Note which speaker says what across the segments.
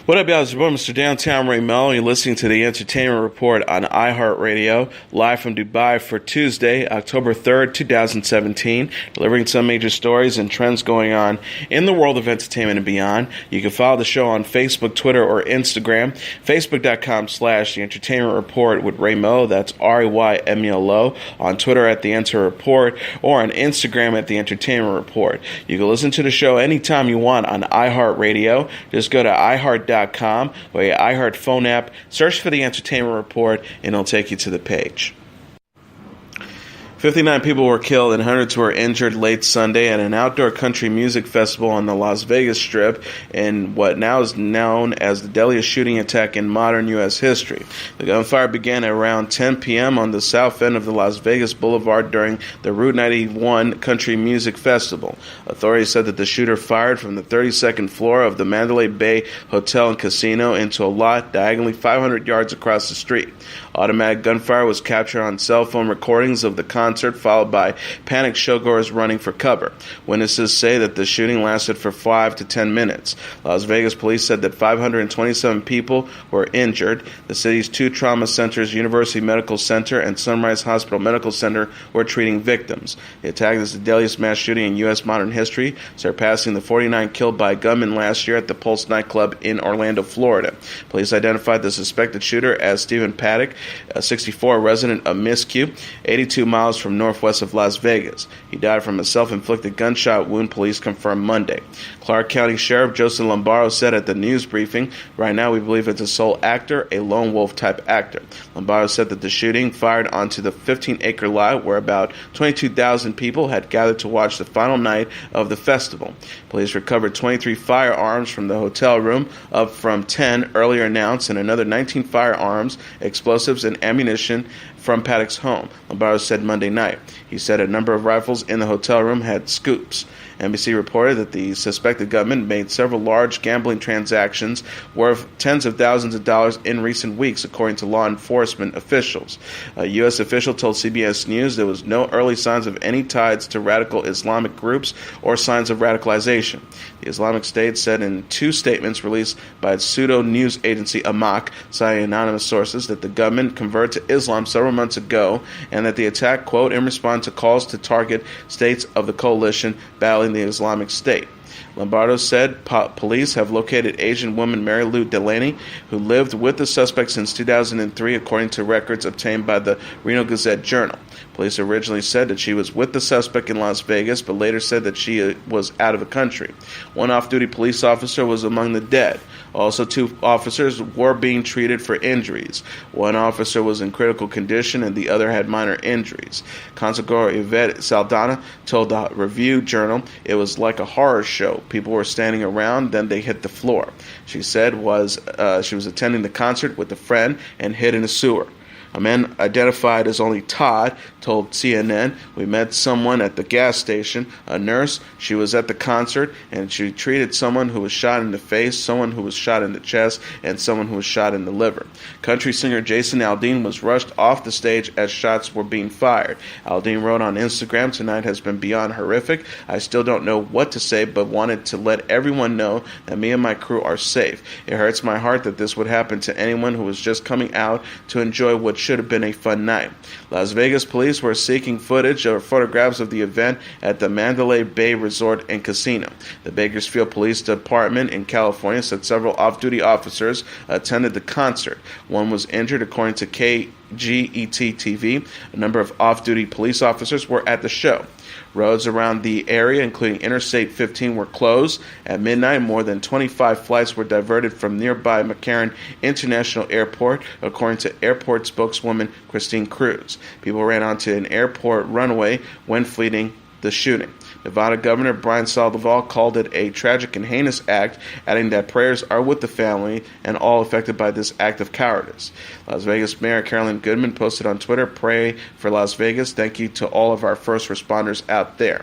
Speaker 1: What up, y'all? It's your boy, Mr. Downtown Ray Melo. You're listening to the Entertainment Report on iHeartRadio, live from Dubai for Tuesday, October 3rd, 2017, delivering some major stories and trends going on in the world of entertainment and beyond. You can follow the show on Facebook, Twitter, or Instagram. Facebook.com/The Entertainment Report with Ray Melo. That's RAYMELO. On Twitter at The Enter Report, or on Instagram at The Entertainment Report. You can listen to the show anytime you want on iHeartRadio. Just go to iHeart.com or your iHeart phone app, search for The Entertainment Report, and it'll take you to the page. 59 people were killed and hundreds were injured late Sunday at an outdoor country music festival on the Las Vegas Strip in what now is known as the deadliest shooting attack in modern U.S. history. The gunfire began at around 10 p.m. on the south end of the Las Vegas Boulevard during the Route 91 Country Music Festival. Authorities said that the shooter fired from the 32nd floor of the Mandalay Bay Hotel and Casino into a lot diagonally 500 yards across the street. Automatic gunfire was captured on cell phone recordings of the concert, followed by panicked showgoers running for cover. Witnesses say that the shooting lasted for 5 to 10 minutes. Las Vegas police said that 527 people were injured. The city's two trauma centers, University Medical Center and Sunrise Hospital Medical Center, were treating victims. The attack is the deadliest mass shooting in U.S. modern history, surpassing the 49 killed by gunmen last year at the Pulse nightclub in Orlando, Florida. Police identified the suspected shooter as Stephen Paddock, a 64 resident of Miscue, 82 miles from northwest of Las Vegas. He died from a self-inflicted gunshot wound, police confirmed Monday. Clark County Sheriff Joseph Lombardo said at the news briefing, "Right now we believe it's a sole actor, a lone wolf type actor." Lombardo said that the shooting fired onto the 15-acre lot where about 22,000 people had gathered to watch the final night of the festival. Police recovered 23 firearms from the hotel room, up from 10 earlier announced, and another 19 firearms, explosives, and ammunition from Paddock's home, Lombardo said Monday night. He said a number of rifles in the hotel room had scoops. NBC reported that the suspected gunman made several large gambling transactions worth tens of thousands of dollars in recent weeks, according to law enforcement officials. A U.S. official told CBS News there was no early signs of any ties to radical Islamic groups or signs of radicalization. The Islamic State said in two statements released by its pseudo-news agency Amaq, citing anonymous sources, that the gunman converted to Islam several months ago and that the attack, quote, in response to calls to target states of the coalition battling the Islamic State. Lombardo said police have located Asian woman Mary Lou Delaney, who lived with the suspect since 2003, according to records obtained by the Reno Gazette-Journal. Police originally said that she was with the suspect in Las Vegas, but later said that she was out of the country. One off-duty police officer was among the dead. Also, two officers were being treated for injuries. One officer was in critical condition and the other had minor injuries. Consigliere Yvette Saldana told the Review Journal it was like a horror show. People were standing around, then they hit the floor. She said she was attending the concert with a friend and hid in a sewer. A man identified as only Todd told CNN, "We met someone at the gas station, a nurse. She was at the concert, and she treated someone who was shot in the face, someone who was shot in the chest, and someone who was shot in the liver." Country singer Jason Aldean was rushed off the stage as shots were being fired. Aldean wrote on Instagram, "Tonight has been beyond horrific. I still don't know what to say, but wanted to let everyone know that me and my crew are safe. It hurts my heart that this would happen to anyone who was just coming out to enjoy what should have been a fun night." Las Vegas police were seeking footage or photographs of the event at the Mandalay Bay Resort and Casino. The Bakersfield Police Department in California said several off-duty officers attended the concert. One was injured, according to KGET-TV. A number of off-duty police officers were at the show. Roads around the area, including Interstate 15, were closed. At midnight, more than 25 flights were diverted from nearby McCarran International Airport, according to airport spokeswoman Christine Cruz. People ran onto an airport runway when fleeing the shooting. Nevada Governor Brian Sandoval called it a tragic and heinous act, adding that prayers are with the family and all affected by this act of cowardice. Las Vegas Mayor Carolyn Goodman posted on Twitter, "Pray for Las Vegas. Thank you to all of our first responders out there."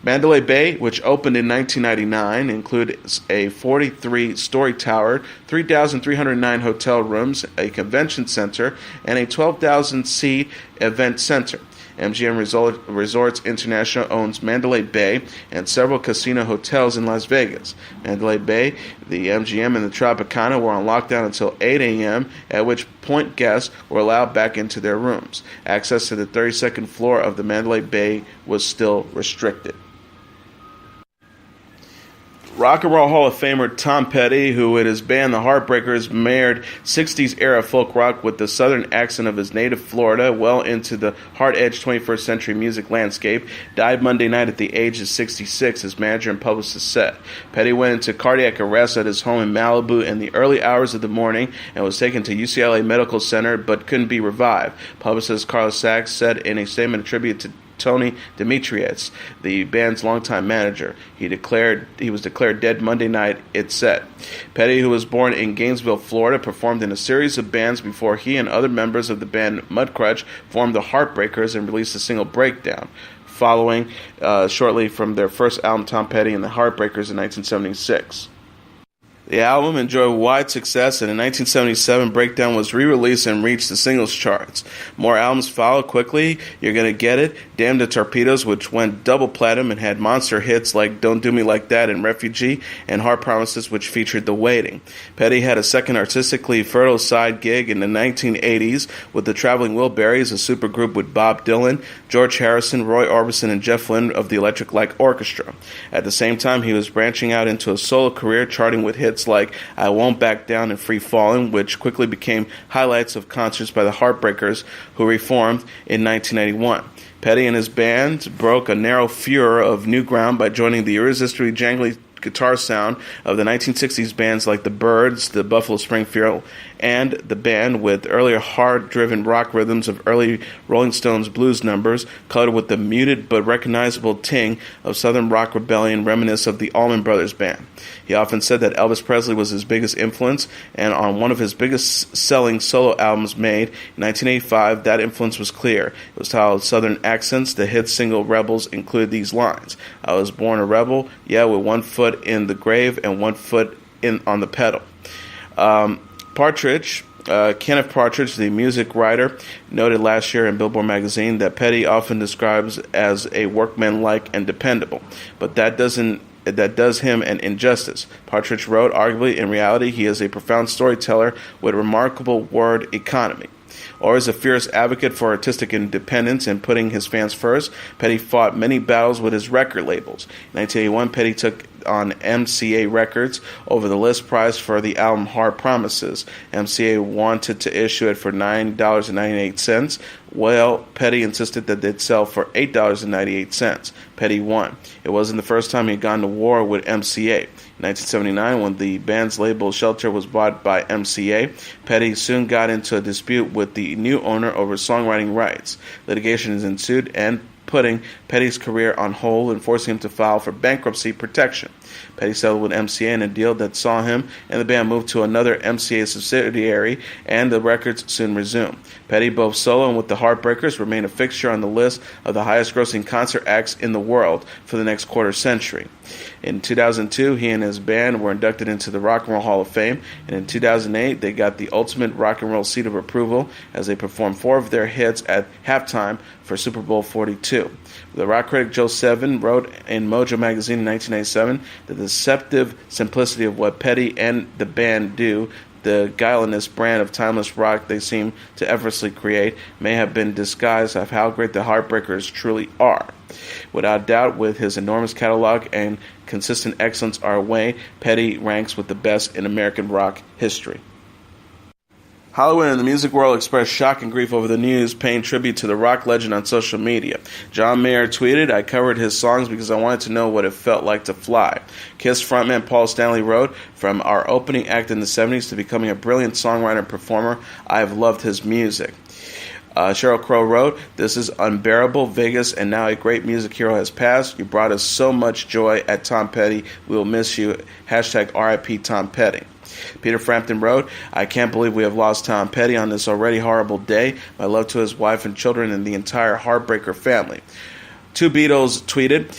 Speaker 1: Mandalay Bay, which opened in 1999, includes a 43-story tower, 3,309 hotel rooms, a convention center, and a 12,000-seat event center. MGM Resorts International owns Mandalay Bay and several casino hotels in Las Vegas. Mandalay Bay, the MGM, and the Tropicana were on lockdown until 8 a.m., at which point guests were allowed back into their rooms. Access to the 32nd floor of the Mandalay Bay was still restricted. Rock and Roll Hall of Famer Tom Petty, who with his band the Heartbreakers married 60s-era folk rock with the southern accent of his native Florida well into the hard-edged 21st century music landscape, died Monday night at the age of 66, his manager and publicist said. Petty went into cardiac arrest at his home in Malibu in the early hours of the morning and was taken to UCLA Medical Center but couldn't be revived. Publicist Carlos Sachs said in a statement attributed to Tony Demetrius, the band's longtime manager. He was declared dead Monday night, it said. Petty, who was born in Gainesville, Florida, performed in a series of bands before he and other members of the band Mudcrutch formed the Heartbreakers and released the single Breakdown, following shortly from their first album, Tom Petty and the Heartbreakers, in 1976. The album enjoyed wide success, and in 1977, Breakdown was re-released and reached the singles charts. More albums followed quickly. You're Gonna Get It, Damn the Torpedoes, which went double platinum and had monster hits like Don't Do Me Like That and Refugee, and Hard Promises, which featured The Waiting. Petty had a second artistically fertile side gig in the 1980s with the Traveling Wilburys, a supergroup with Bob Dylan, George Harrison, Roy Orbison, and Jeff Lynne of the Electric Light Orchestra. At the same time, he was branching out into a solo career, charting with hits like I Won't Back Down and Free Fallin', which quickly became highlights of concerts by the Heartbreakers, who reformed in 1981. Petty and his band broke a narrow furor of new ground by joining the irresistibly jangly guitar sound of the 1960s bands like the Byrds, the Buffalo Springfield, and the band, with earlier hard-driven rock rhythms of early Rolling Stones blues numbers, colored with the muted but recognizable ting of Southern rock rebellion reminiscent of the Allman Brothers Band. He often said that Elvis Presley was his biggest influence, and on one of his biggest-selling solo albums made in 1985, that influence was clear. It was titled Southern Accents. The hit single Rebels included these lines: I was born a rebel, yeah, with one foot in the grave and one foot on the pedal. Kenneth Partridge, the music writer, noted last year in Billboard magazine that Petty often describes as a workmanlike and dependable, but that does him an injustice. Partridge wrote, arguably, in reality, he is a profound storyteller with a remarkable word economy. Or as a fierce advocate for artistic independence and putting his fans first, Petty fought many battles with his record labels. In 1981, Petty took on MCA Records over the list price for the album Hard Promises. MCA wanted to issue it for $9.98. Well, Petty insisted that they'd sell for $8.98. Petty won. It wasn't the first time he'd gone to war with MCA. In 1979, when the band's label Shelter was bought by MCA, Petty soon got into a dispute with the new owner over songwriting rights. Litigation ensued and putting Petty's career on hold and forcing him to file for bankruptcy protection. Petty settled with MCA in a deal that saw him and the band move to another MCA subsidiary, and the records soon resumed. Petty, both solo and with the Heartbreakers, remained a fixture on the list of the highest-grossing concert acts in the world for the next quarter century. In 2002, he and his band were inducted into the Rock and Roll Hall of Fame, and in 2008, they got the ultimate rock and roll seal of approval as they performed 4 of their hits at halftime for Super Bowl 42. The rock critic Joe Sevin wrote in Mojo magazine in 1997 that the deceptive simplicity of what Petty and the band do, the guileless brand of timeless rock they seem to effortlessly create, may have been disguised of how great the Heartbreakers truly are. Without doubt, with his enormous catalog and consistent excellence our way, Petty ranks with the best in American rock history. Hollywood and the music world expressed shock and grief over the news, paying tribute to the rock legend on social media. John Mayer tweeted, I covered his songs because I wanted to know what it felt like to fly. Kiss frontman Paul Stanley wrote, from our opening act in the 70s to becoming a brilliant songwriter and performer, I have loved his music. Sheryl Crow wrote, this is unbearable. Vegas and now a great music hero has passed. You brought us so much joy at Tom Petty. We will miss you. Hashtag RIP Tom Petty. Peter Frampton wrote, I can't believe we have lost Tom Petty on this already horrible day. My love to his wife and children and the entire Heartbreaker family. Two Beatles tweeted.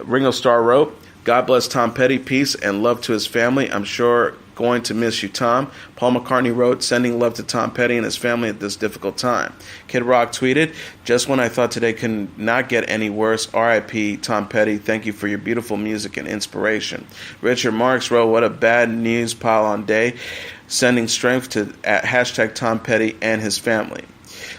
Speaker 1: Ringo Starr wrote, God bless Tom Petty, peace and love to his family. I'm sure Going to miss you, Tom. Paul McCartney wrote, sending love to Tom Petty and his family at this difficult time. Kid Rock tweeted, just when I thought today could not get any worse, R.I.P. Tom Petty, thank you for your beautiful music and inspiration. Richard Marks wrote, what a bad news pile on day, sending strength to at hashtag Tom Petty and his family.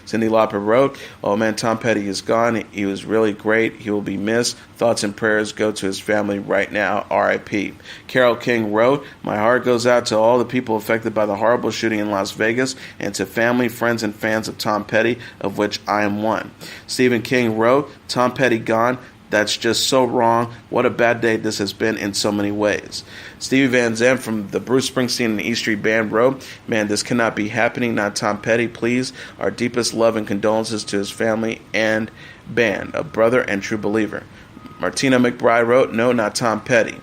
Speaker 1: Cyndi Lauper wrote, oh man, Tom Petty is gone. He was really great. He will be missed. Thoughts and prayers go to his family right now. R.I.P. Carole King wrote, my heart goes out to all the people affected by the horrible shooting in Las Vegas and to family, friends, and fans of Tom Petty, of which I am one. Stephen King wrote, Tom Petty gone. That's just so wrong. What a bad day this has been in so many ways. Stevie Van Zandt from the Bruce Springsteen and E Street Band wrote, man, this cannot be happening. Not Tom Petty, please. Our deepest love and condolences to his family and band. A brother and true believer. Martina McBride wrote, no, not Tom Petty.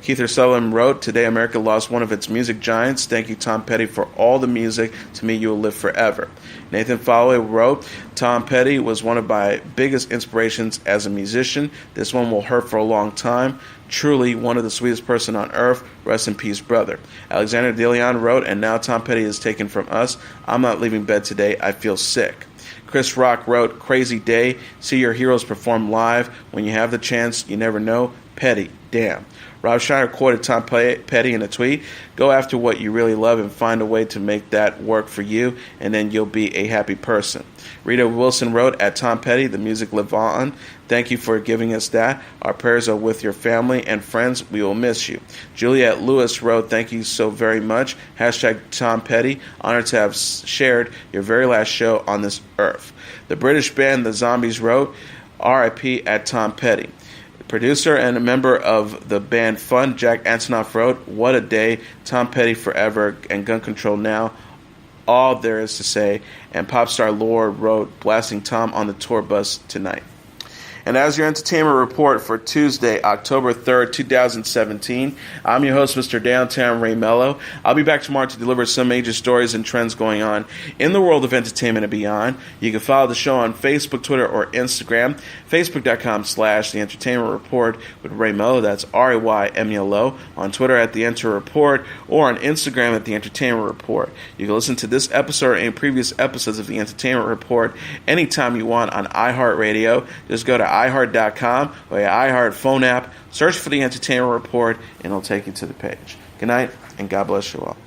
Speaker 1: Keith Sutherland wrote, today America lost one of its music giants. Thank you, Tom Petty, for all the music. To me, you will live forever. Nathan Fowler wrote, Tom Petty was one of my biggest inspirations as a musician. This one will hurt for a long time. Truly one of the sweetest person on earth. Rest in peace, brother. Alexander DeLeon wrote, and now Tom Petty is taken from us. I'm not leaving bed today. I feel sick. Chris Rock wrote, crazy day. See your heroes perform live. When you have the chance, you never know. Petty, damn. Rob Schneider quoted Tom Petty in a tweet, go after what you really love and find a way to make that work for you, and then you'll be a happy person. Rita Wilson wrote, at Tom Petty, the music live on. Thank you for giving us that. Our prayers are with your family and friends. We will miss you. Juliette Lewis wrote, thank you so very much. Hashtag Tom Petty. Honored to have shared your very last show on this earth. The British band The Zombies wrote, R.I.P. at Tom Petty. Producer and a member of the band Fun, Jack Antonoff wrote, what a day, Tom Petty forever and Gun Control now, all there is to say. And pop star Lorde wrote, blasting Tom on the tour bus tonight. And as your entertainment report for Tuesday, October 3rd, 2017, I'm your host, Mr. Downtown Ray Melo. I'll be back tomorrow to deliver some major stories and trends going on in the world of entertainment and beyond. You can follow the show on Facebook, Twitter, or Instagram. Facebook.com/The Entertainment Report with Ray Melo. That's RAYMELO. On Twitter at The Enter Report, or on Instagram at The Entertainment Report. You can listen to this episode or any previous episodes of The Entertainment Report anytime you want on iHeartRadio. Just go to iHeart.com or your iHeart phone app, search for The Entertainment Report, and it'll take you to the page. Good night, and God bless you all.